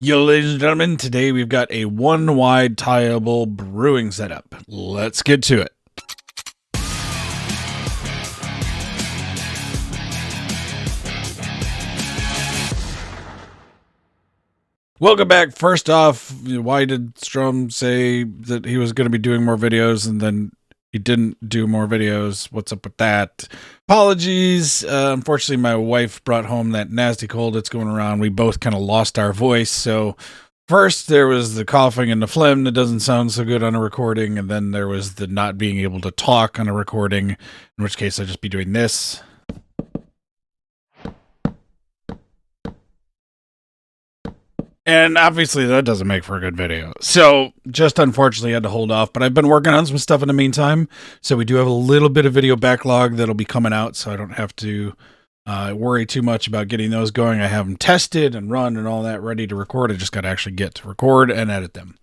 Yo, ladies and gentlemen, today we've got a one-wide tileable brewing setup. Let's get to it. Welcome back. First off, why did Strom say that he was going to be doing more videos and then he didn't do more videos? What's up with that? Apologies. Unfortunately, my wife brought home that nasty cold that's going around. We both kind of lost our voice. So first there was the coughing and the phlegm that doesn't sound so good on a recording. And then there was the not being able to talk on a recording, in which case I'd just be doing this. And obviously that doesn't make for a good video. So just unfortunately had to hold off, but I've been working on some stuff in the meantime. So we do have a little bit of video backlog that'll be coming out. So I don't have to worry too much about getting those going. I have them tested and run and all that ready to record. I just got to actually get to record and edit them.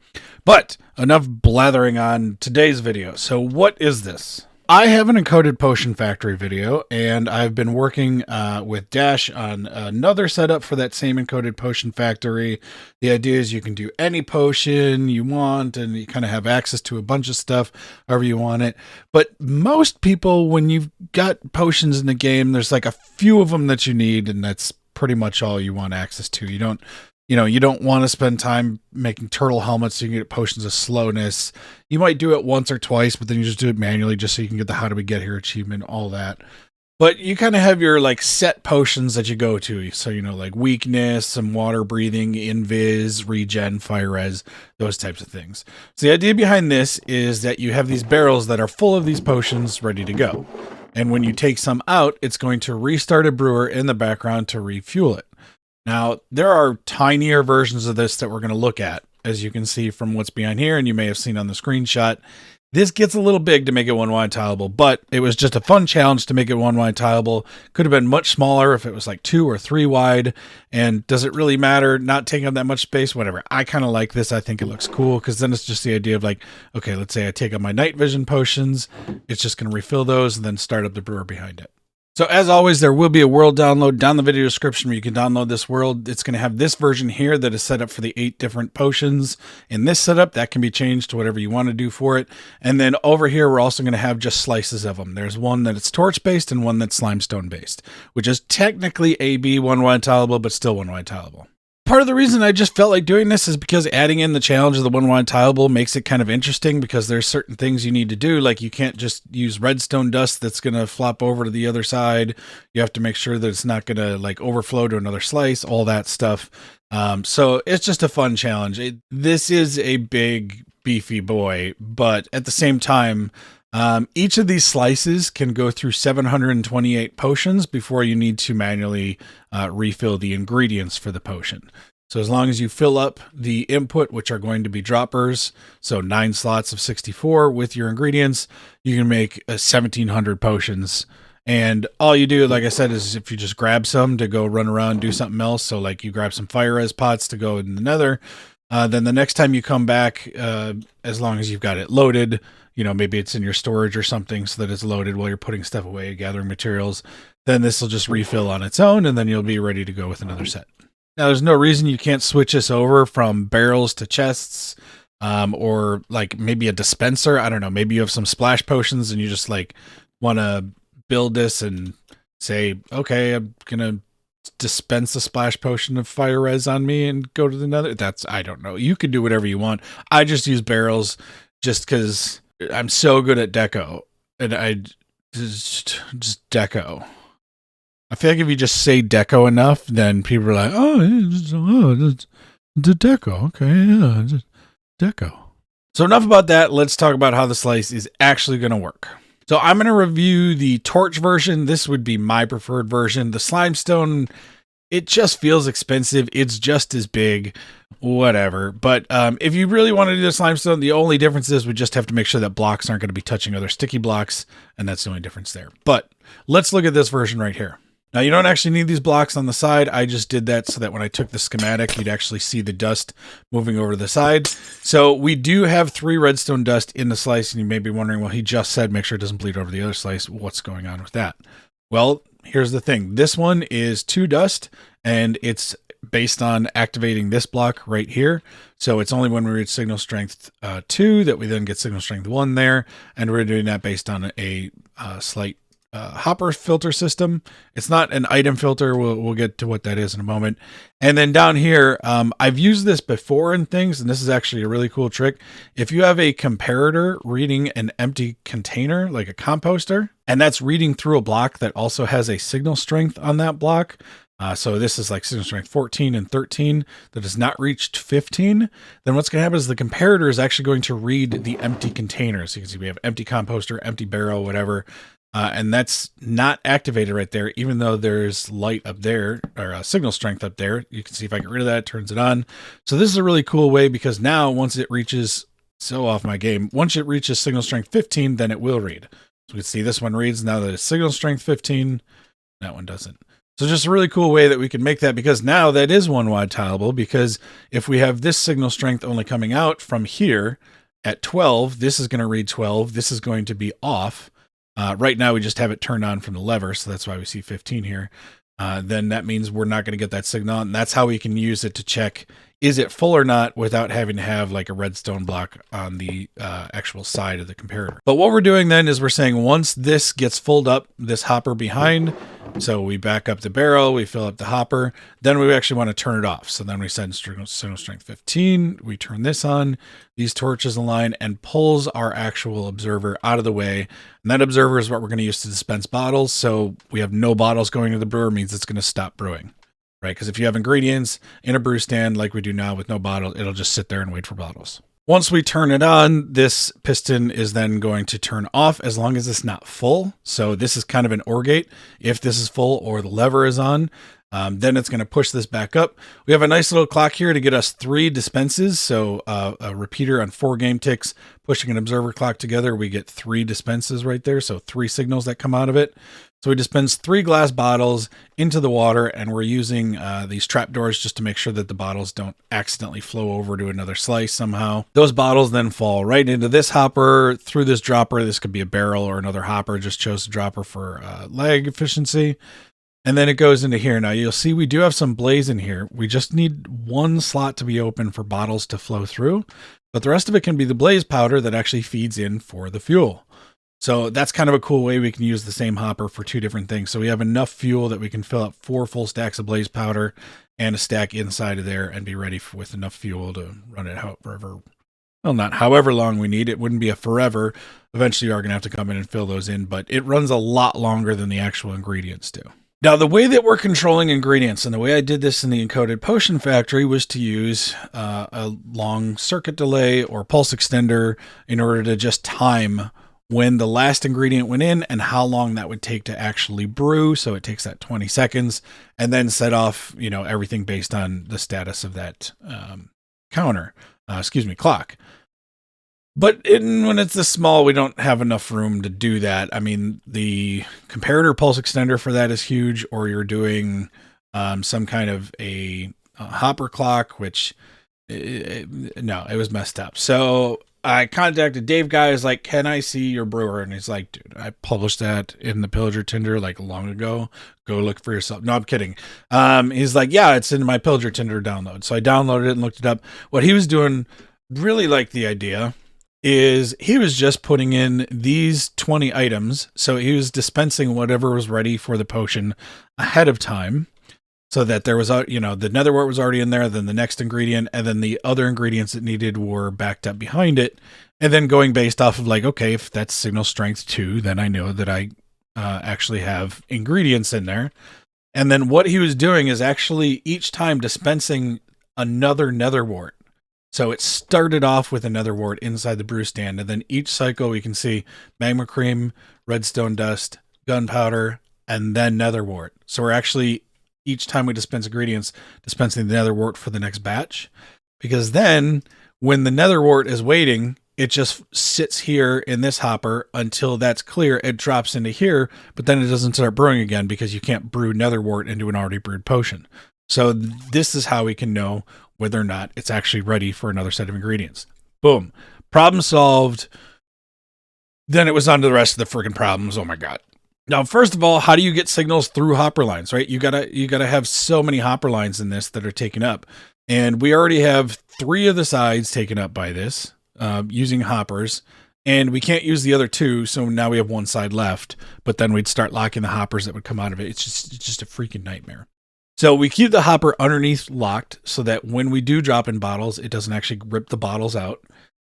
But enough blathering on today's video. So what is this? I have an encoded potion factory video, and I've been working with Dash on another setup for that same encoded potion factory. The idea is you can do any potion you want, and you kind of have access to a bunch of stuff however you want it. But most people, when you've got potions in the game, there's like a few of them that you need, and that's pretty much all you want access to. You don't want to spend time making turtle helmets so you can get potions of slowness. You might do it once or twice, but then you just do it manually just so you can get the how do we get here achievement, all that. But you kind of have your like set potions that you go to. So, like weakness, some water breathing, invis, regen, fire res, those types of things. So the idea behind this is that you have these barrels that are full of these potions ready to go. And when you take some out, it's going to restart a brewer in the background to refuel it. Now, there are tinier versions of this that we're going to look at, as you can see from what's behind here, and you may have seen on the screenshot. This gets a little big to make it one-wide tileable, but it was just a fun challenge to make it one-wide tileable. Could have been much smaller if it was like 2 or 3 wide, and does it really matter? Not taking up that much space, whatever. I kind of like this. I think it looks cool, because then it's just the idea of like, okay, let's say I take out my night vision potions. It's just going to refill those and then start up the brewer behind it. So as always, there will be a world download down the video description where you can download this world. It's going to have this version here that is set up for the 8 different potions. In this setup, that can be changed to whatever you want to do for it. And then over here, we're also going to have just slices of them. There's one that it's torch-based and one that's limestone-based, which is technically AB one-wide tileable, but still one-wide tileable. Part of the reason I just felt like doing this is because adding in the challenge of the one-wide tileable makes it kind of interesting, because there's certain things you need to do. Like you can't just use redstone dust that's going to flop over to the other side. You have to make sure that it's not going to like overflow to another slice, all that stuff. So it's just a fun challenge. This is a big beefy boy, but at the same time, each of these slices can go through 728 potions before you need to manually refill the ingredients for the potion. So as long as you fill up the input, which are going to be droppers, so 9 slots of 64 with your ingredients, you can make 1,700 potions. And all you do, like I said, is if you just grab some to go run around and do something else, so like you grab some fire res pots to go in the nether, then the next time you come back, as long as you've got it loaded, maybe it's in your storage or something so that it's loaded while you're putting stuff away, gathering materials, then this will just refill on its own, and then you'll be ready to go with another set. Now, there's no reason you can't switch this over from barrels to chests, or like maybe a dispenser. I don't know. Maybe you have some splash potions and you just like want to build this and say, okay, I'm going to dispense a splash potion of fire res on me and go to the nether. I don't know. You can do whatever you want. I just use barrels just because I'm so good at deco, and I just deco. I feel like if you just say deco enough, then people are like, it's the deco. Okay, yeah, just deco. So enough about that. Let's talk about how the slice is actually going to work. So I'm going to review the torch version. This would be my preferred version. The slimestone, it just feels expensive. It's just as big, whatever. But if you really want to do this limestone, the only difference is we just have to make sure that blocks aren't going to be touching other sticky blocks, and that's the only difference there. But let's look at this version right here. Now, you don't actually need these blocks on the side. I just did that so that when I took the schematic, you'd actually see the dust moving over to the side. So we do have 3 redstone dust in the slice, and you may be wondering, well, he just said make sure it doesn't bleed over the other slice. What's going on with that? Well, here's the thing. This one is 2 dust, and it's based on activating this block right here. So it's only when we reach signal strength 2 that we then get signal strength 1 there. And we're doing that based on a slight hopper filter system. It's not an item filter. We'll get to what that is in a moment. And then down here, I've used this before in things, and this is actually a really cool trick. If you have a comparator reading an empty container, like a composter, and that's reading through a block that also has a signal strength on that block. So this is like signal strength 14 and 13 that has not reached 15. Then what's going to happen is the comparator is actually going to read the empty container. So you can see we have empty composter, empty barrel, whatever. And that's not activated right there, even though there's light up there, or signal strength up there. You can see if I get rid of that, it turns it on. So this is a really cool way, because now once it reaches, off my game, once it reaches signal strength 15, then it will read. So we can see this one reads now that it's signal strength 15. That one doesn't. So just a really cool way that we can make that, because now that is one wide tileable, because if we have this signal strength only coming out from here at 12, this is going to read 12. This is going to be off. Right now, we just have it turned on from the lever, so that's why we see 15 here. Then that means we're not going to get that signal, and that's how we can use it to check, is it full or not, without having to have like a redstone block on the actual side of the comparator. But what we're doing then is we're saying once this gets filled up, this hopper behind, so we back up the barrel, we fill up the hopper, then we actually want to turn it off. So then we set signal strength 15, we turn this on, these torches align, and pulls our actual observer out of the way. And that observer is what we're going to use to dispense bottles. So we have no bottles going to the brewer, means it's going to stop brewing, right? Because if you have ingredients in a brew stand like we do now with no bottle, it'll just sit there and wait for bottles. Once we turn it on, this piston is then going to turn off as long as it's not full. So this is kind of an OR gate. If this is full or the lever is on, then it's going to push this back up. We have a nice little clock here to get us 3 dispenses. So a repeater on 4 game ticks, pushing an observer clock together, we get 3 dispenses right there. So 3 signals that come out of it. So we dispense 3 glass bottles into the water, and we're using these trap doors just to make sure that the bottles don't accidentally flow over to another slice somehow. Those bottles then fall right into this hopper, through this dropper. This could be a barrel or another hopper, just chose the dropper for lag efficiency. And then it goes into here. Now you'll see we do have some blaze in here. We just need 1 slot to be open for bottles to flow through, but the rest of it can be the blaze powder that actually feeds in for the fuel. So that's kind of a cool way we can use the same hopper for 2 different things. So we have enough fuel that we can fill up 4 full stacks of blaze powder and a stack inside of there and be ready with enough fuel to run it however, well, not however long we need. It wouldn't be a forever. Eventually you are going to have to come in and fill those in, but it runs a lot longer than the actual ingredients do. Now, the way that we're controlling ingredients, and the way I did this in the Encoded Potion Factory, was to use a long circuit delay or pulse extender in order to just time when the last ingredient went in and how long that would take to actually brew. So it takes that 20 seconds, and then set off, everything based on the status of that clock. But when it's this small, we don't have enough room to do that. I mean, the comparator pulse extender for that is huge, or you're doing some kind of a hopper clock, which, no, it was messed up. So I contacted Dave Guy. Is like, can I see your brewer? And he's like, dude, I published that in the Pillager Tinder like long ago. Go look for yourself. No, I'm kidding. He's like, yeah, it's in my Pillager Tinder download. So I downloaded it and looked it up. What he was doing, really liked the idea, is he was just putting in these 20 items. So he was dispensing whatever was ready for the potion ahead of time, so that there was, the netherwort was already in there, then the next ingredient, and then the other ingredients it needed were backed up behind it. And then going based off of like, okay, if that's signal strength 2, then I know that I actually have ingredients in there. And then what he was doing is actually each time dispensing another netherwort. So it started off with a netherwort inside the brew stand, and then each cycle we can see magma cream, redstone dust, gunpowder, and then netherwort. So we're actually, each time we dispense ingredients, dispensing the netherwort for the next batch. Because then when the netherwort is waiting, it just sits here in this hopper until that's clear. It drops into here, but then it doesn't start brewing again because you can't brew netherwort into an already brewed potion. So this is how we can know whether or not it's actually ready for another set of ingredients. Boom. Problem solved. Then it was on to the rest of the freaking problems. Oh my God. Now, first of all, how do you get signals through hopper lines, right? You gotta have so many hopper lines in this that are taken up. And we already have 3 of the sides taken up by this using hoppers. And we can't use the other 2, so now we have 1 side left. But then we'd start locking the hoppers that would come out of it. It's just a freaking nightmare. So we keep the hopper underneath locked so that when we do drop in bottles, it doesn't actually rip the bottles out.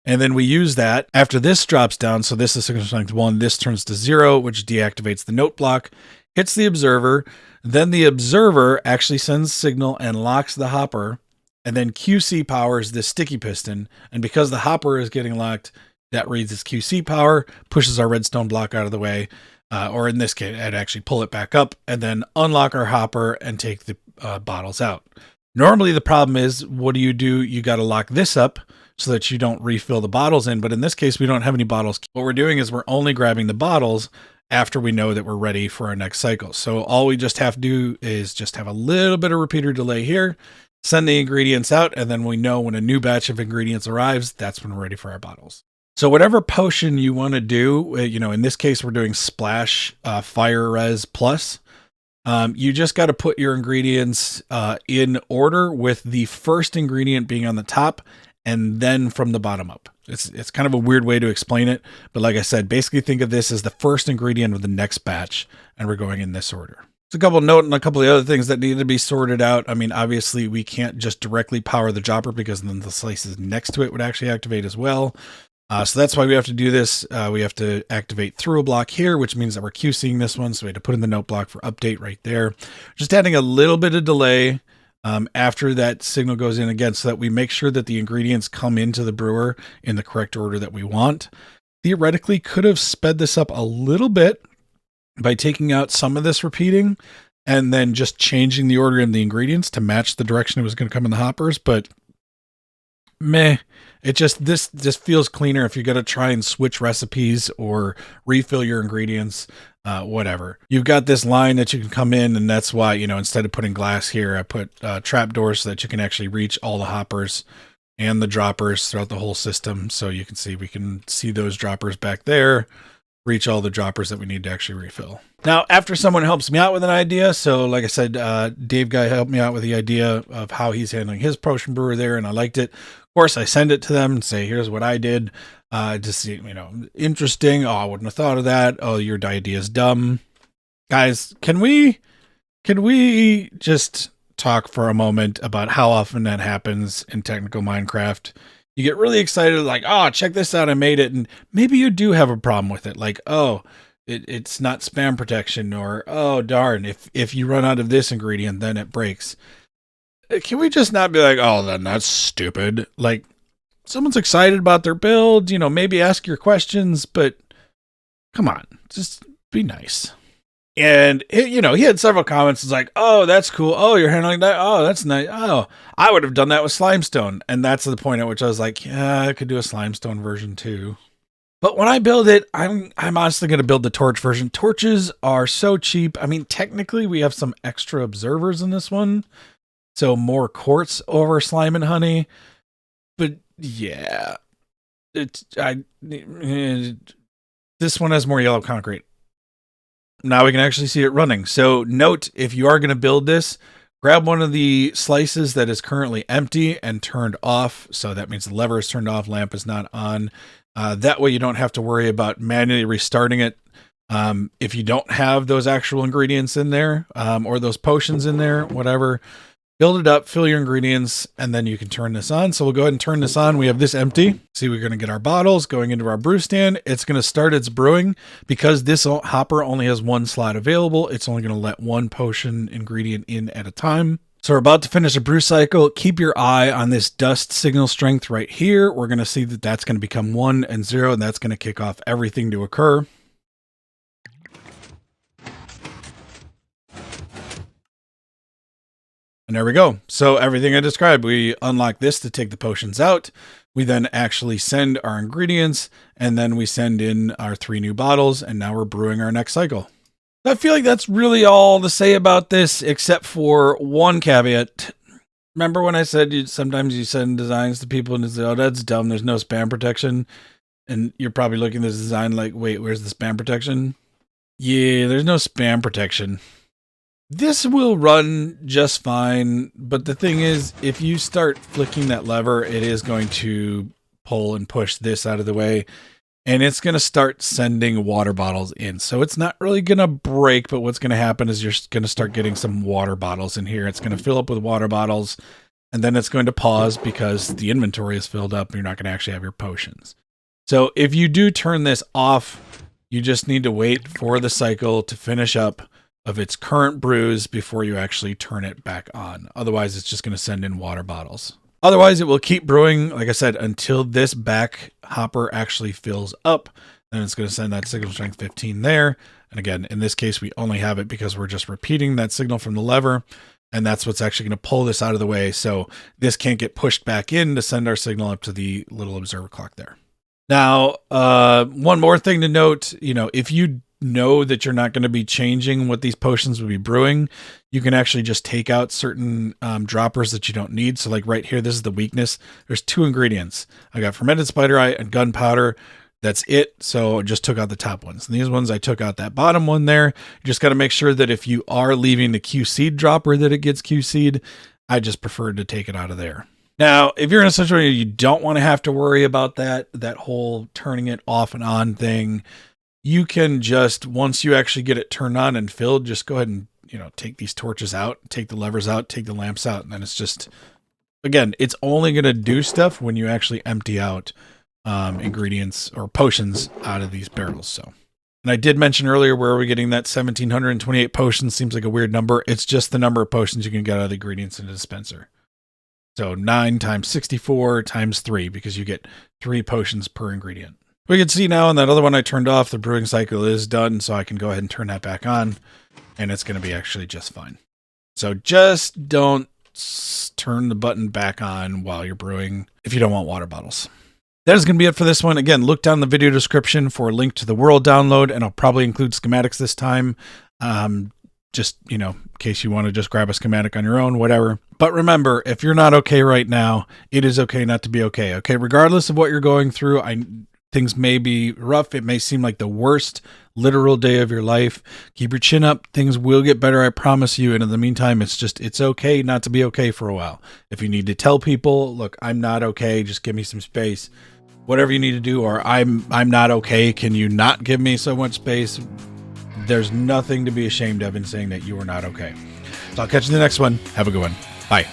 And then we use that after this drops down. So this is signal strength 1. This turns to 0, which deactivates the note block, hits the observer. Then the observer actually sends signal and locks the hopper. And then QC powers this sticky piston. And because the hopper is getting locked, that reads its QC power, pushes our redstone block out of the way. Or in this case, I'd actually pull it back up and then unlock our hopper and take the bottles out. Normally, the problem is, what do? You got to lock this up so that you don't refill the bottles in. But in this case, we don't have any bottles. What we're doing is we're only grabbing the bottles after we know that we're ready for our next cycle. So all we just have to do is just have a little bit of repeater delay here, send the ingredients out, and then we know when a new batch of ingredients arrives, that's when we're ready for our bottles. So whatever potion you want to do, in this case, we're doing Splash Fire Res Plus. You just got to put your ingredients in order, with the first ingredient being on the top and then from the bottom up. It's kind of a weird way to explain it, but like I said, basically think of this as the first ingredient of the next batch, and we're going in this order. There's a couple of note and a couple of other things that need to be sorted out. I mean, obviously we can't just directly power the dropper, because then the slices next to it would actually activate as well. So that's why we have to do this. We have to activate through a block here, which means that we're QCing this one. So we had to put in the note block for update right there. Just adding a little bit of delay after that signal goes in again, so that we make sure that the ingredients come into the brewer in the correct order that we want. Theoretically, could have sped this up a little bit by taking out some of this repeating and then just changing the order of the ingredients to match the direction it was going to come in the hoppers. But meh, this feels cleaner if you got to try and switch recipes or refill your ingredients. Whatever. You've got this line that you can come in, and that's why, instead of putting glass here, I put trap doors so that you can actually reach all the hoppers and the droppers throughout the whole system. So you can see, we can see those droppers back there, reach all the droppers that we need to actually refill. Now, after someone helps me out with an idea, so like I said, Dave Guy helped me out with the idea of how he's handling his potion brewer there, and I liked it. Of course, I send it to them and say, here's what I did. Just, interesting. Oh, I wouldn't have thought of that. Oh, your idea is dumb. Guys, can we just talk for a moment about how often that happens in technical Minecraft? You get really excited, like, oh, check this out, I made it. And maybe you do have a problem with it. Like, oh, it's not spam protection, or, oh, darn, if you run out of this ingredient, then it breaks. Can we just not be like, oh, then that's stupid? Like, someone's excited about their build, maybe ask your questions, but come on, just be nice. And, he had several comments. It's like, oh, that's cool. Oh, you're handling that. Oh, that's nice. Oh, I would have done that with Slimestone. And that's the point at which I was like, yeah, I could do a Slimestone version too. But when I build it, I'm honestly going to build the torch version. Torches are so cheap. I mean, technically we have some extra observers in this one, so more quartz over slime and honey. But yeah, this one has more yellow concrete. Now we can actually see it running. So note, if you are going to build this, grab one of the slices that is currently empty and turned off. So that means the lever is turned off, lamp is not on. That way you don't have to worry about manually restarting it. If you don't have those actual ingredients in there, or those potions in there, whatever, build it up, fill your ingredients, and then you can turn this on. So we'll go ahead and turn this on. We have this empty. See, we're going to get our bottles going into our brew stand. It's going to start its brewing. Because this hopper only has 1 slot available, it's only going to let 1 potion ingredient in at a time. So we're about to finish a brew cycle. Keep your eye on this dust signal strength right here. We're going to see that that's going to become 1 and 0, and that's going to kick off everything to occur. And there we go. So everything I described, we unlock this to take the potions out. We then actually send our ingredients, and then we send in our 3 new bottles, and now we're brewing our next cycle. I feel like that's really all to say about this, except for one caveat. Remember when I said sometimes you send designs to people and they say, oh, that's dumb, there's no spam protection? And you're probably looking at this design like, wait, where's the spam protection? Yeah, there's no spam protection. This will run just fine, but the thing is, if you start flicking that lever, it is going to pull and push this out of the way, and it's going to start sending water bottles in. So it's not really going to break, but what's going to happen is you're going to start getting some water bottles in here. It's going to fill up with water bottles, and then it's going to pause because the inventory is filled up and you're not going to actually have your potions. So if you do turn this off, you just need to wait for the cycle to finish up of its current brews before you actually turn it back on. Otherwise, it's just going to send in water bottles. Otherwise, it will keep brewing, like I said, until this back hopper actually fills up. Then it's going to send that signal strength 15 there. And again, in this case, we only have it because we're just repeating that signal from the lever. And that's what's actually going to pull this out of the way. So this can't get pushed back in to send our signal up to the little observer clock there. Now, one more thing to note, if you know that you're not going to be changing what these potions will be brewing, you can actually just take out certain droppers that you don't need. So like right here, this is the weakness. There's 2 ingredients. I got fermented spider eye and gunpowder. That's it. So I just took out the top ones. And these ones, I took out that bottom one there. You just got to make sure that if you are leaving the QC'd dropper that it gets QC'd. I just prefer to take it out of there. Now, if you're in a situation where you don't want to have to worry about that whole turning it off and on thing, you can just, once you actually get it turned on and filled, just go ahead and, take these torches out, take the levers out, take the lamps out. And then it's just, again, it's only going to do stuff when you actually empty out ingredients or potions out of these barrels. So, and I did mention earlier, where are we getting that 1,728 potions? Seems like a weird number. It's just the number of potions you can get out of the ingredients in a dispenser. So 9 times 64 times 3, because you get 3 potions per ingredient. We can see now on that other one I turned off, the brewing cycle is done, so I can go ahead and turn that back on, and it's going to be actually just fine. So just don't turn the button back on while you're brewing if you don't want water bottles. That is going to be it for this one. Again, look down the video description for a link to the world download, and I'll probably include schematics this time. Just, in case you want to just grab a schematic on your own, whatever. But remember, if you're not okay right now, it is okay not to be okay. Okay, regardless of what you're going through, things may be rough. It may seem like the worst literal day of your life. Keep your chin up. Things will get better, I promise you. And in the meantime, it's okay not to be okay for a while. If you need to tell people, look, I'm not okay, just give me some space. Whatever you need to do, or I'm not okay, can you not give me so much space? There's nothing to be ashamed of in saying that you are not okay. So I'll catch you in the next one. Have a good one. Bye.